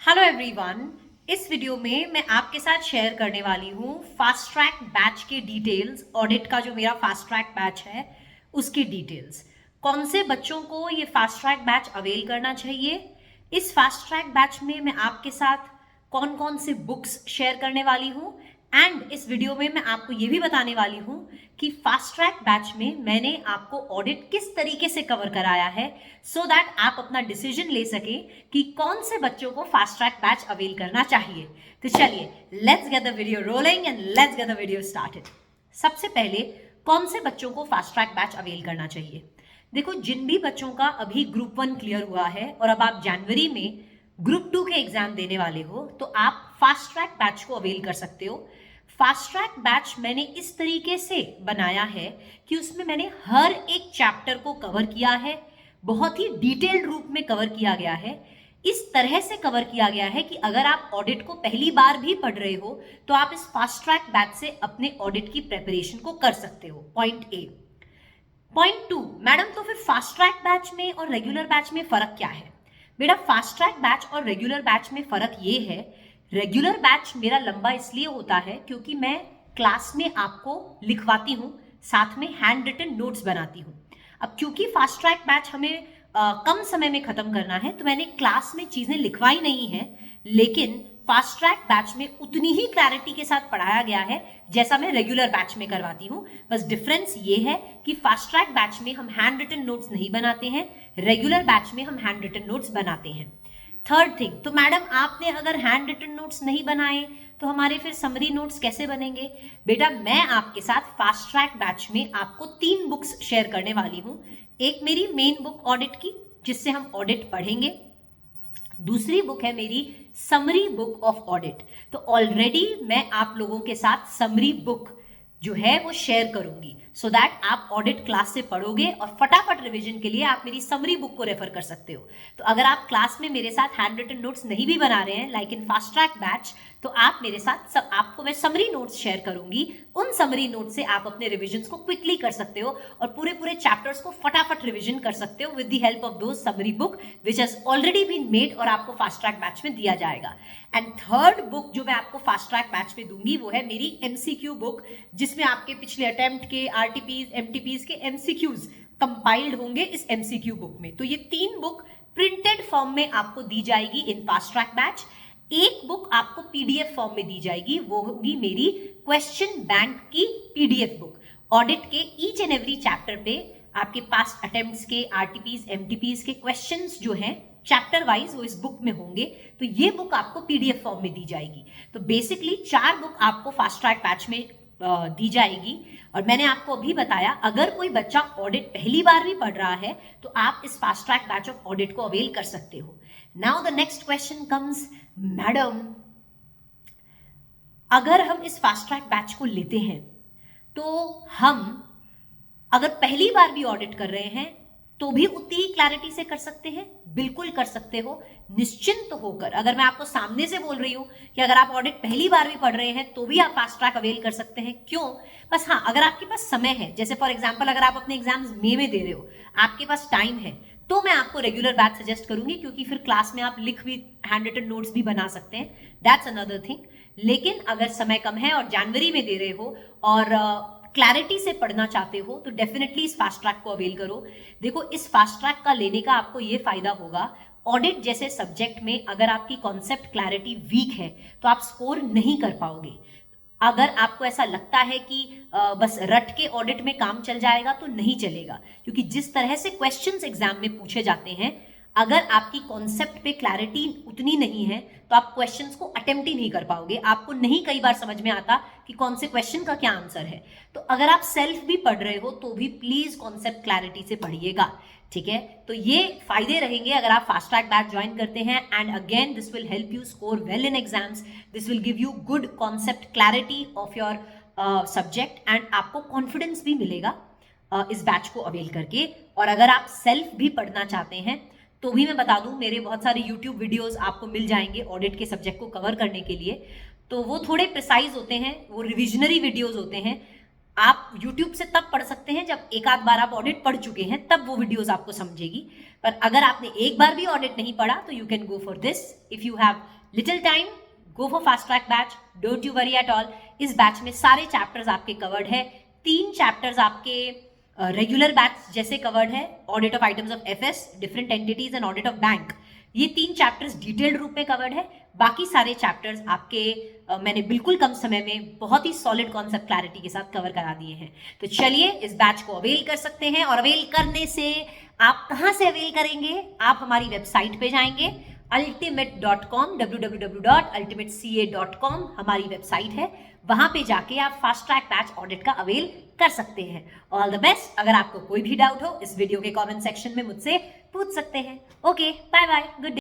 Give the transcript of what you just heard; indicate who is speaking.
Speaker 1: Hello everyone. इस video में मैं आपके साथ शेयर करने वाली हूँ फास्ट ट्रैक बैच के डिटेल्स। ऑडिट का जो मेरा फास्ट ट्रैक बैच है उसकी डिटेल्स। कौन से बच्चों को ये फास्ट ट्रैक बैच अवेल करना चाहिए। इस फास्ट ट्रैक बैच में मैं आपके साथ कौन कौन से बुक्स शेयर करने वाली हूँ एंड इस वीडियो में मैं आपको ये भी बताने वाली हूँ कि फास्ट ट्रैक बैच में मैंने आपको ऑडिट किस तरीके से कवर कराया है सो दैट आप अपना डिसीजन ले सकें कि कौन से बच्चों को फास्ट ट्रैक बैच अवेल करना चाहिए। तो चलिए let's get the video rolling and let's get the video started. सबसे पहले कौन से बच्चों को फास्ट ट्रैक बैच अवेल करना चाहिए। देखो, जिन भी बच्चों का अभी ग्रुप 1 क्लियर हुआ है और अब आप जनवरी में ग्रुप 2 के एग्जाम देने वाले हो तो आप फास्ट ट्रैक बैच को अवेल कर सकते हो। फास्ट ट्रैक बैच मैंने इस तरीके से बनाया है कि उसमें मैंने हर एक चैप्टर को कवर किया है, बहुत ही डिटेल्ड रूप में कवर किया गया है। इस तरह से कवर किया गया है कि अगर आप ऑडिट को पहली बार भी पढ़ रहे हो तो आप इस फास्ट ट्रैक बैच से अपने ऑडिट की प्रिपरेशन को कर सकते हो। Point A. पॉइंट 2, मैडम तो फिर फास्ट ट्रैक बैच में और रेगुलर बैच में फर्क क्या है। बेटा, फास्ट ट्रैक बैच और रेगुलर बैच में फर्क ये है, रेगुलर बैच मेरा लंबा इसलिए होता है क्योंकि मैं क्लास में आपको लिखवाती हूँ, साथ में हैंड रिटन नोट्स बनाती हूँ। अब क्योंकि फास्ट ट्रैक बैच हमें कम समय में खत्म करना है तो मैंने क्लास में चीजें लिखवाई नहीं है, लेकिन फास्ट ट्रैक बैच में उतनी ही क्लैरिटी के साथ पढ़ाया गया है जैसा मैं रेगुलर बैच में करवाती हूँ। बस डिफरेंस ये है कि फास्ट ट्रैक बैच में हम हैंड रिटन नोट्स नहीं बनाते हैं, रेगुलर बैच में हम हैंड रिटन नोट्स बनाते हैं। थर्ड थिंग, तो मैडम आपने अगर हैंड रिटन नोट्स नहीं बनाए तो हमारे फिर समरी नोट्स कैसे बनेंगे। बेटा, मैं आपके साथ फास्ट ट्रैक बैच में आपको 3 बुक्स शेयर करने वाली हूँ। एक मेरी मेन बुक ऑडिट की जिससे हम ऑडिट पढ़ेंगे, दूसरी बुक है मेरी समरी बुक ऑफ ऑडिट। तो ऑलरेडी मैं आप लोगों के साथ समरी बुक जो है वो शेयर करूंगी सो दैट आप ऑडिट क्लास से पढ़ोगे और फटाफट रिवीजन के लिए आप मेरी समरी बुक को रेफर कर सकते हो। तो अगर आप क्लास में मेरे साथ हैंड रिटन नोट्स नहीं भी बना रहे हैं like in fast track batch, तो आप मेरे साथ आपको मैं समरी नोट्स शेयर करूंगी। उन समरी नोट्स से आप अपने रिविजन्स को क्विकली कर सकते हो और पूरे चैप्टर्स को फटाफट रिविजन कर सकते हो with the help of those summary book which has already been made और आपको फास्ट ट्रैक बैच में दिया जाएगा। एंड थर्ड बुक जो मैं आपको फास्ट ट्रैक बैच में दूंगी वो है मेरी एमसीक्यू बुक, जिसमें आपके पिछले अटेम्प्ट के आरटीपीज एमटीपीज के एमसीक्यूज कंपाइल्ड होंगे इस एमसीक्यू बुक में। तो ये 3 बुक प्रिंटेड फॉर्म में आपको दी जाएगी इन फास्ट ट्रैक बैच। एक बुक आपको पीडीएफ फॉर्म में दी जाएगी, वो होगी मेरी क्वेश्चन बैंक की पीडीएफ बुक। ऑडिट के ईच एंड एवरी चैप्टर पे आपके पास अटेम्प्ट्स के आरटीपीज एमटीपीज के क्वेश्चंस जो हैं चैप्टर वाइज वो इस बुक में होंगे। तो ये बुक आपको पीडीएफ फॉर्म में दी जाएगी। तो बेसिकली 4 बुक आपको फास्ट ट्रैक बैच में दी जाएगी। और मैंने आपको अभी बताया, अगर कोई बच्चा ऑडिट पहली बार भी पढ़ रहा है तो आप इस fast track batch of audit को अवेल कर सकते हो। Now the next question comes, madam अगर हम इस फास्ट ट्रैक बैच को लेते हैं तो हम अगर पहली बार भी ऑडिट कर रहे हैं तो भी उतनी ही क्लैरिटी से कर सकते हैं। बिल्कुल कर सकते हो, निश्चिंत होकर। अगर मैं आपको सामने से बोल रही हूं कि अगर आप ऑडिट पहली बार भी पढ़ रहे हैं तो भी आप फास्ट ट्रैक अवेल कर सकते हैं। क्यों? बस हाँ, अगर आपके पास समय है, जैसे फॉर एग्जांपल अगर आप अपने एग्जाम्स मई में दे रहे हो, आपके पास टाइम है, तो मैं आपको रेगुलर बैच सजेस्ट करूंगी क्योंकि फिर क्लास में आप लिख भी हैंड रिटन नोट्स भी बना सकते हैं। That's another thing. लेकिन अगर समय कम है और जनवरी में दे रहे हो और क्लैरिटी से पढ़ना चाहते हो तो डेफिनेटली इस फास्ट ट्रैक को अवेल करो। देखो, इस फास्ट ट्रैक का लेने का आपको ये फायदा होगा, ऑडिट जैसे सब्जेक्ट में अगर आपकी कॉन्सेप्ट क्लैरिटी वीक है तो आप स्कोर नहीं कर पाओगे। अगर आपको ऐसा लगता है कि बस रट के ऑडिट में काम चल जाएगा तो नहीं चलेगा, क्योंकि जिस तरह से क्वेश्चंस एग्जाम में पूछे जाते हैं, अगर आपकी कॉन्सेप्ट पे क्लैरिटी उतनी नहीं है तो आप क्वेश्चंस को अटेम्प्ट ही नहीं कर पाओगे। आपको नहीं कई बार समझ में आता कि कौन से क्वेश्चन का क्या आंसर है। तो अगर आप सेल्फ भी पढ़ रहे हो तो भी प्लीज कॉन्सेप्ट क्लैरिटी से पढ़िएगा, ठीक है। तो ये फायदे रहेंगे अगर आप फास्ट ट्रैक बैच ज्वाइन करते हैं। And again this will help you score well in exams, this will give you good concept clarity of your subject and आपको कॉन्फिडेंस भी मिलेगा इस बैच को अवेल करके। और अगर आप सेल्फ भी पढ़ना चाहते हैं तो भी मैं बता दूं, मेरे बहुत सारे यूट्यूब वीडियोस आपको मिल जाएंगे ऑडिट के सब्जेक्ट को कवर करने के लिए। तो वो थोड़े प्रिसाइज होते हैं, वो रिविजनरी वीडियोस होते हैं। आप YouTube से तब पढ़ सकते हैं जब एक आध बार आप ऑडिट पढ़ चुके हैं, तब वो वीडियोस आपको समझेगी। पर अगर आपने एक बार भी ऑडिट नहीं पढ़ा तो you can go for this. If you have little time, go for fast track batch, don't you worry at all. इस बैच में सारे चैप्टर्स आपके कवर्ड है। 3 चैप्टर्स आपके रेगुलर बैच जैसे कवर्ड है, audit of items of FS, different entities and audit of bank. ये 3 chapters detailed रूप में कवर्ड है। बाकी सारे चैप्टर्स आपके मैंने बिल्कुल कम समय में बहुत ही सॉलिड कॉन्सेप्ट क्लैरिटी के साथ कवर करा दिए हैं। तो चलिए इस बैच को अवेल कर सकते हैं। और अवेल करने से आप कहां से अवेल करेंगे? आप हमारी वेबसाइट पे जाएंगे ultimate.com, www.ultimateca.com हमारी वेबसाइट है। वहां पे जाके आप फास्ट ट्रैक बैच ऑडिट का अवेल कर सकते हैं। All the best. अगर आपको कोई भी डाउट हो इस वीडियो के कमेंट सेक्शन में मुझसे पूछ सकते हैं। Okay, bye bye, good day.